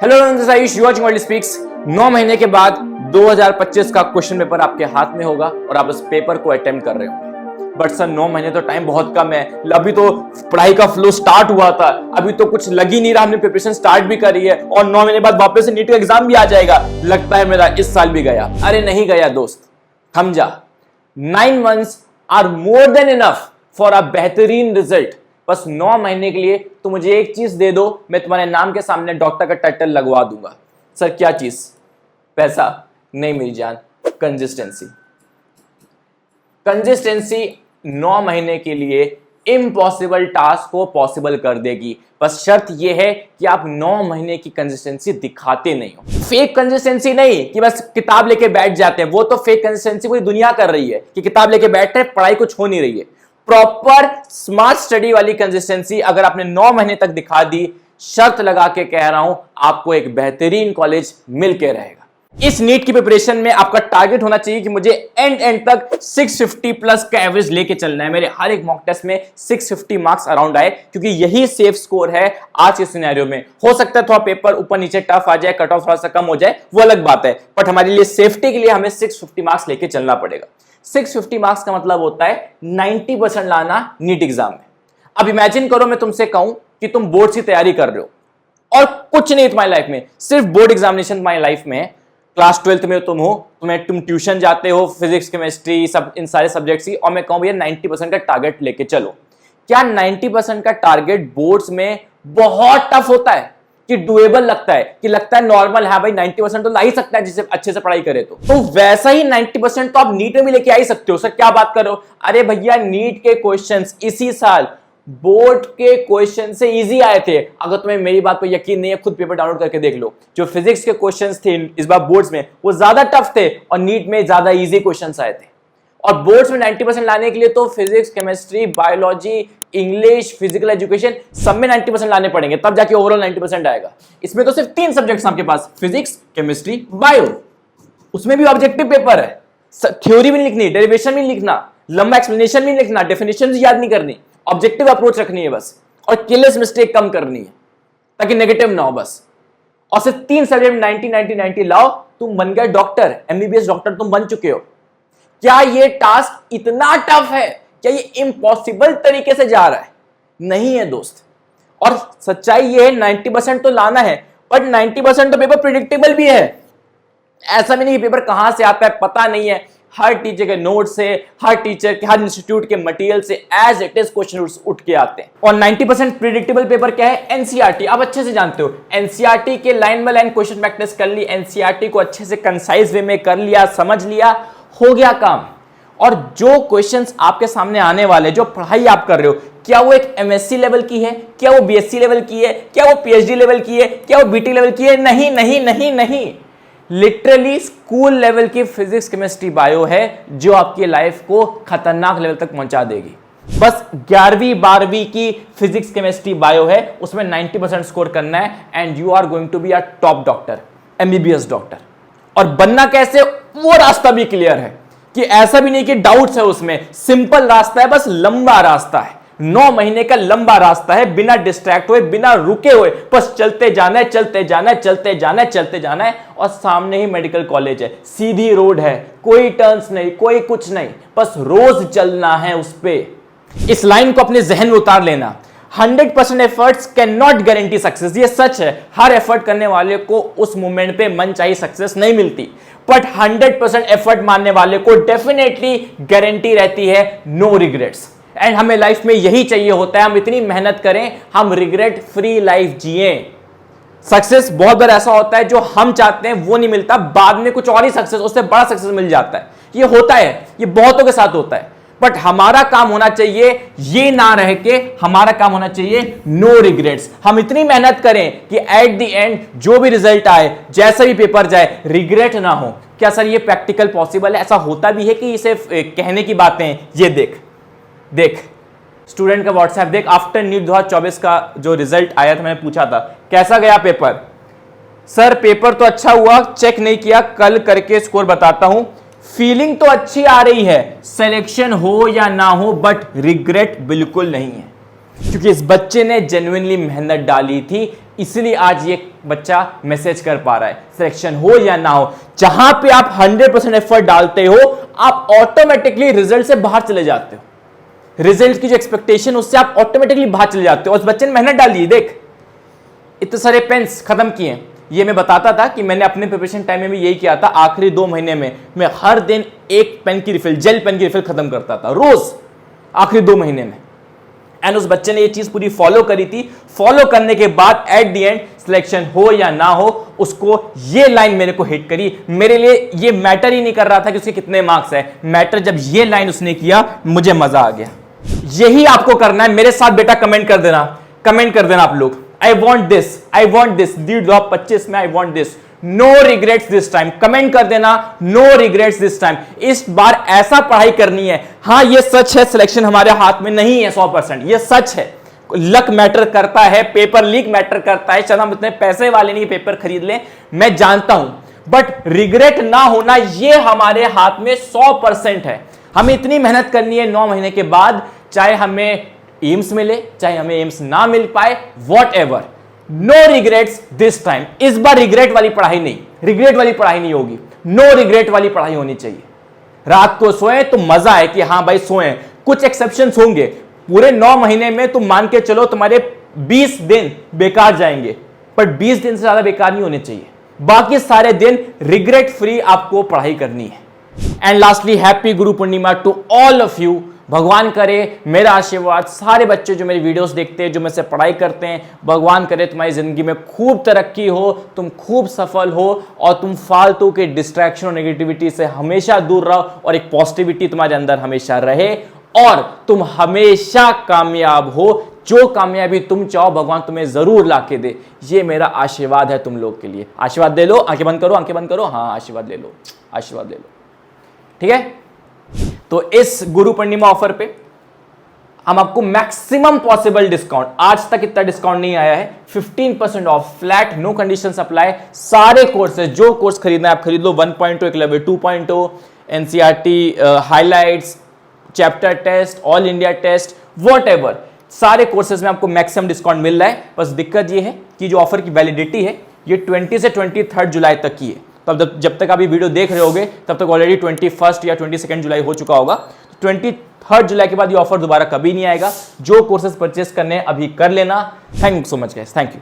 Hello Ayush, you watching world speaks. 9 महीने के बाद 2025 का क्वेश्चन पेपर आपके हाथ में होगा और आप उस पेपर को अटेम्प्ट कर रहे होंगे। बट सर 9 महीने तो टाइम बहुत कम है। अभी तो पढ़ाई का फ्लो स्टार्ट हुआ था, अभी तो कुछ लग ही नहीं रहा, हमने प्रिपरेशन स्टार्ट भी करी है और 9 महीने बाद वापस से नीट का एग्जाम भी आ जाएगा। लगता है मेरा इस साल भी गया। अरे नहीं गया दोस्त, थम जा। 9 months are more than enough for a बेहतरीन रिजल्ट। बस 9 महीने के लिए तो मुझे एक चीज दे दो, मैं तुम्हारे नाम के सामने डॉक्टर का टाइटल लगवा दूंगा। सर क्या चीज? पैसा नहीं मेरी जान, कंसिस्टेंसी। कंसिस्टेंसी 9 महीने के लिए इम्पॉसिबल टास्क को पॉसिबल कर देगी। बस शर्त यह है कि आप 9 महीने की कंसिस्टेंसी दिखाते नहीं हो। फेक कंसिस्टेंसी नहीं कि बस किताब लेके बैठ जाते हैं, वो तो फेक कंसिस्टेंसी पूरी दुनिया कर रही है कि किताब लेके बैठे पढ़ाई कुछ हो नहीं रही है। प्रॉपर स्मार्ट स्टडी वाली कंसिस्टेंसी अगर आपने 9 महीने तक दिखा दी, शर्त लगा के कह रहा हूं, आपको एक बेहतरीन कॉलेज मिल के रहेगा। इस नीट की प्रिपरेशन में आपका टारगेट होना चाहिए कि मुझे एंड तक 650 प्लस का एवरेज लेके चलना है। मेरे हर एक मॉक टेस्ट में 650 मार्क्स अराउंड आए, क्योंकि यही सेफ स्कोर है आज के सिनेरियो में। हो सकता है थोड़ा पेपर ऊपर नीचे टफ आ जाए, कट ऑफ थोड़ा सा कम हो जाए, वो अलग बात है, बट हमारे लिए सेफ्टी के लिए हमें 650 मार्क्स लेके चलना पड़ेगा। 650 मार्क्स का मतलब होता है 90% लाना नीट एग्जाम में। अब इमेजिन करो मैं तुमसे कहूं कि तुम बोर्ड की तैयारी कर रहे हो और कुछ नहीं तुम्हारी लाइफ में, सिर्फ बोर्ड एग्जामिनेशन तुम्हारी लाइफ में है। क्लास 12th में तुम हो, तुम ट्यूशन जाते हो, फिजिक्स केमिस्ट्री सब इन सारे सब्जेक्ट्स की, और मैं कहूं भैया 90% का टारगेट लेके चलो। क्या 90% का टारगेट बोर्ड्स में बहुत टफ होता है कि डुएबल लगता है, कि लगता है नॉर्मल है भाई 90% तो ला ही सकता है जिसे अच्छे से पढ़ाई करे तो वैसा ही 90% तो आप नीट में भी लेके आ ही सकते हो। सर क्या बात कर रहे हो? अरे भैया नीट के क्वेश्चंस इसी साल बोर्ड के क्वेश्चन से इजी आए थे। अगर तुम्हें मेरी बात पर यकीन नहीं है, खुद पेपर डाउनलोड करके देख लो। जो फिजिक्स के क्वेश्चंस थे इस बार बोर्ड्स में वो ज्यादा टफ थे और नीट में ज्यादा इजी क्वेश्चंस आए थे। और बोर्ड्स में 90% लाने के लिए तो physics, chemistry, biology, English, physical education सब में 90% लाने पड़ेंगे, तब जाके ओवरऑल 90% आएगा। इसमें तो सिर्फ 3 सब्जेक्ट्स आपके पास, फिजिक्स, केमिस्ट्री, बायो। उसमें भी ऑब्जेक्टिव पेपर है, थ्योरी भी नहीं लिखनी, डेरिवेशन भी नहीं लिखना, लंबा एक्सप्लेनेशन भी नहीं लिखना, डेफिनेशन भी याद नहीं करनी, ऑब्जेक्टिव अप्रोच रखनी है बस, और केयरलेस मिस्टेक कम करनी है ताकि नेगेटिव ना हो बस। और सिर्फ 3 सब्जेक्ट 90 लाओ, तुम बन गए डॉक्टर, एमबीबीएस डॉक्टर तुम बन चुके हो। क्या ये टास्क इतना टफ है? क्या ये इम्पॉसिबल तरीके से जा रहा है? नहीं है दोस्त। और सच्चाई ये है 90% तो लाना है, बट 90% तो पेपर प्रिडिक्टेबल भी है। ऐसा भी नहीं पेपर कहां से आता है पता नहीं है। हर टीचर के नोट से, हर टीचर के, हर इंस्टीट्यूट के मटेरियल से एज इट इज क्वेश्चन उठ के आते हैं। और 90% प्रिडिक्टेबल पेपर क्या है? एनसीईआरटी। आप अच्छे से जानते हो, एनसीईआरटी के line by line question practice कर ली, एनसीईआरटी को अच्छे से कंसाइज वे में कर लिया, समझ लिया, हो गया काम। और जो क्वेश्चंस आपके सामने आने वाले, जो पढ़ाई आप कर रहे हो, क्या वो एक एमएससी लेवल की है, क्या वो बीएससी लेवल की है, क्या वो पीएचडी लेवल की है, क्या वो बीटी लेवल की है? नहीं नहीं नहीं नहीं, लिटरली स्कूल लेवल की फिजिक्स, केमिस्ट्री, बायो है जो आपकी लाइफ को खतरनाक लेवल तक पहुंचा देगी। बस 11वीं 12वीं की फिजिक्स, केमिस्ट्री, बायो है, उसमें 90% स्कोर करना है and you are going to be a top doctor, MBBS doctor. और बनना कैसे, वो रास्ता भी क्लियर है कि ऐसा भी नहीं कि डाउट्स है उसमें। सिंपल रास्ता है, बस लंबा रास्ता है, 9 महीने का लंबा रास्ता है, बिना डिस्ट्रैक्ट हुए, बिना रुके हुए, बस चलते जाना है, चलते जाना है, चलते जाना है, चलते जाना है। और सामने ही मेडिकल कॉलेज है, सीधी रोड है, कोई टर्न्स नहीं, कोई कुछ नहीं, बस रोज चलना है उस पे। इस लाइन को अपने जहन में उतार लेना। 100% efforts can not guarantee success, ये सच है। हर एफर्ट करने वाले को उस मोमेंट पे मन चाहिए सक्सेस नहीं मिलती, बट 100% एफर्ट मारने वाले को डेफिनेटली गारंटी रहती है नो रिग्रेट्स। एंड हमें लाइफ में यही चाहिए होता है, हम इतनी मेहनत करें, हम रिग्रेट फ्री लाइफ जिए। सक्सेस बहुत बार ऐसा होता है जो हम चाहते हैं वो नहीं मिलता, बाद में कुछ और ही सक्सेस, उससे बड़ा सक्सेस मिल जाता है। ये होता है, ये बहुतों के साथ होता है। बट हमारा काम होना चाहिए ये ना रह के, हमारा काम होना चाहिए नो रिग्रेट्स। हम इतनी मेहनत करें कि एट द एंड जो भी रिजल्ट आए, जैसा भी पेपर जाए, रिग्रेट ना हो। क्या सर ये प्रैक्टिकल पॉसिबल है? ऐसा होता भी है कि इसे कहने की बातें? ये देख स्टूडेंट का व्हाट्सएप देख, आफ्टर नीट 2024 का जो रिजल्ट आया था, मैंने पूछा था कैसा गया पेपर। सर पेपर तो अच्छा हुआ, चेक नहीं किया, कल करके स्कोर बताता हूं। फीलिंग तो अच्छी आ रही है, सिलेक्शन हो या ना हो, बट रिग्रेट बिल्कुल नहीं है। क्योंकि इस बच्चे ने जेन्युइनली मेहनत डाली थी, इसलिए आज ये बच्चा मैसेज कर पा रहा है। सिलेक्शन हो या ना हो, जहां पे आप 100% एफर्ट डालते हो, आप ऑटोमेटिकली रिजल्ट से बाहर चले जाते हो। रिजल्ट की जो एक्सपेक्टेशन, उससे आप ऑटोमेटिकली बाहर चले जाते हो। उस बच्चे ने मेहनत डाली, देख इतने सारे पेन्स खत्म किए। ये मैं बताता था कि मैंने अपने प्रिपरेशन टाइम में भी यही किया था। आखिरी 2 महीने में मैं हर दिन एक पेन की रिफिल, जेल पेन की रिफिल खत्म करता था रोज, आखिरी 2 महीने में। एंड उस बच्चे ने ये चीज पूरी फॉलो करी थी। फॉलो करने के बाद एट द एंड सिलेक्शन हो या ना हो, उसको ये लाइन मेरे को हिट करी। मेरे लिए ये मैटर ही नहीं कर रहा था कि उसके कितने मार्क्स है, मैटर जब ये लाइन उसने किया, मुझे मजा आ गया। यही आपको करना है। मेरे साथ बेटा कमेंट कर देना, कमेंट कर देना आप लोग, I want this, I want this, 2025 में I want this, no regrets this time. Comment कर देना, नो रिग्रेट्स दिस टाइम। इस बार ऐसा पढ़ाई करनी है। हाँ ये सच है, सिलेक्शन हमारे हाथ में नहीं है 100%, ये सच है। लक मैटर करता है, पेपर लीक मैटर करता है, शायद हम इतने पैसे वाले नहीं पेपर खरीद लें, मैं जानता हूं, बट रिग्रेट ना होना ये हमारे हाथ में 100% है। हमें इतनी मेहनत करनी है 9 महीने के बाद, चाहे हमें एम्स मिले, चाहे हमें एम्स ना मिल पाए, whatever, no regrets this time. इस बार रिग्रेट वाली पढ़ाई नहीं, रिग्रेट वाली पढ़ाई नहीं होगी, नो रिग्रेट वाली पढ़ाई होनी चाहिए। रात को सोए तो मजा है कि हाँ भाई सोए। कुछ एक्सेप्शंस होंगे, पूरे 9 महीने में तुम मान के चलो तुम्हारे 20 दिन बेकार जाएंगे, पर 20 दिन से ज्यादा बेकार नहीं होने चाहिए। बाकी सारे दिन रिग्रेट फ्री आपको पढ़ाई करनी है। And lastly, happy Guru Purnima to all of you. भगवान करे, मेरा आशीर्वाद सारे बच्चे जो मेरी वीडियोस देखते हैं, जो मेरे से पढ़ाई करते हैं, भगवान करे तुम्हारी जिंदगी में खूब तरक्की हो, तुम खूब सफल हो, और तुम फालतू के डिस्ट्रैक्शन और नेगेटिविटी से हमेशा दूर रहो, और एक पॉजिटिविटी तुम्हारे अंदर हमेशा रहे, और तुम हमेशा कामयाब हो। जो कामयाबी तुम चाहो भगवान तुम्हें जरूर लाके दे। ये मेरा आशीर्वाद है तुम लोग के लिए। आशीर्वाद दे लो, आंखें बंद करो, आंखें बंद करो, हाँ आशीर्वाद ले लो, आशीर्वाद ले लो, ठीक है। तो इस गुरु पूर्णिमा ऑफर पे हम आपको मैक्सिमम पॉसिबल डिस्काउंट, आज तक इतना डिस्काउंट नहीं आया है, 15% off flat, no conditions apply. सारे कोर्सेज, जो कोर्स खरीदना है आप खरीद लो, 1.0, एक level 2.0, NCERT, highlights, chapter test, all India test, whatever, सारे कोर्सेज में आपको मैक्सिमम डिस्काउंट मिल रहा है। बस दिक्कत ये है कि जो ऑफर की वैलिडिटी है ये 20 से 23 जुलाई तक की है। तो जब तक आप ये वीडियो देख रहे होगे तब तक ऑलरेडी 21 या 22 जुलाई हो चुका होगा। 23 जुलाई के बाद ये ऑफर दोबारा कभी नहीं आएगा। जो कोर्सेज परचेस करने हैं अभी कर लेना। Thank you so much guys, thank you.